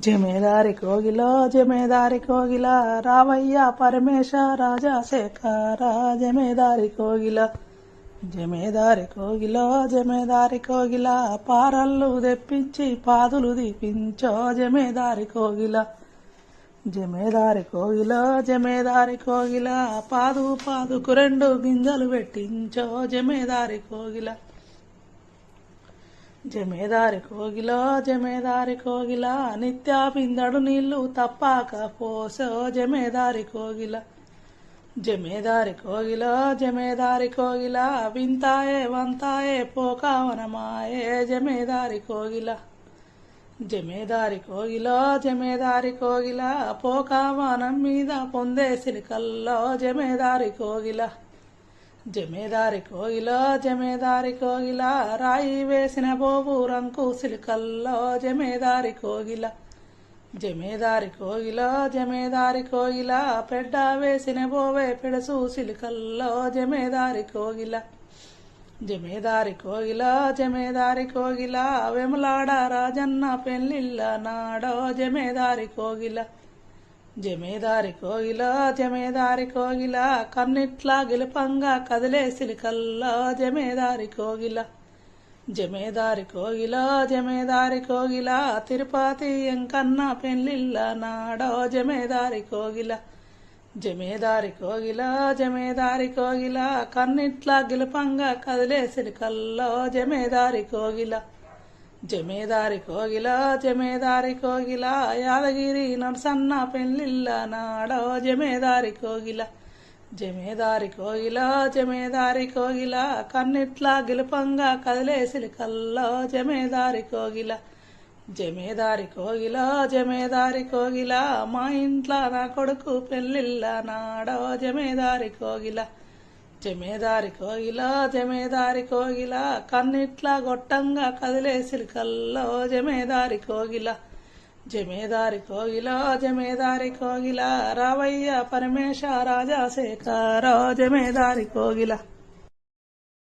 జమేదారి కోగిలో జమేదారి కోగిల రావయ్య పరమేశ రాజశేఖర జమేదారి కోగిల జమేదారి కోగిలో జమేదారి కోగిల పారళ్ళు తెప్పించి పాదులు దీపించో జమేదారి కోగిల జమేదారి కోగిలో జమేదారి కోగిల పాదుకు రెండు గింజలు పెట్టించో జమేదారి కోగిల జమేదారి కోగిలో జమేదారి కోగిల నిత్యా బిందడు నీళ్లు తప్పాక పోసో జమేదారి కోగిల జమేదారి కోగిలో జమేదారి కోగిల వింతాయే వంతాయే పోకావనమాయే జమేదారి కోగిల జమేదారి కోగిలో జమేదారి కోగిల పోకావనం మీద పొందే సిలికల్లో జమేదారి కోగిల జమేదారి కోగిలో జమేదారి కోగిల రాయి వేసిన బోబు రంకు సిలికల్లో జమేదారి కోగిల జమేదారి కోగిలో జమేదారి కోగిల పెడ్డ వేసిన బోవే పెడసు సిలికల్లో జమేదారి కోగిల జమేదారి కోగిలో జమేదారి కోగిల వెములాడ రాజన్న పెళ్ళిళ్ళ నాడో జమేదారి కోగిల జమేదారి కోగిల జమేదారి కోగిల కన్నిట్లా గెలుపంగా కదిలే సిలికల్లో జమేదారి కోగిల జమేదారి కోగిల జమేదారి కోగిల తిరుపతి ఎంకన్న పెళ్ళిళ్ళ నాడో జమేదారి కోగిల జమేదారి కోగిల జమేదారి కోగిల కన్నిట్లా గెలుపంగా కదిలే సిలికల్లో జమేదారి కోగిల జమేదారి కోగిల జమేదారి కోగిల యాదగిరి నరసన్న పెళ్ళిళ్ళ నాడో జమేదారి కోగిల జమేదారి కోగిల జమేదారి కోగిల కన్నిట్లా గెలుపంగా కదిలే సిలికల్లో జమేదారి కోగిల జమేదారి కోగిల జమేదారి కోగిల మా ఇంట్లో నా కొడుకు పెళ్ళిళ్ళ నాడో జమేదారి కోగిల జమేదారి కోగిల జమేదారి కోగిల కన్నిట్లా గొట్టంగా కదిలే సిలికల్లో జమేదారి కోగిల జమేదారి కోగిల జమేదారి కోగిల రావయ్య పరమేశ రాజశేఖర జమేదారి కోగిల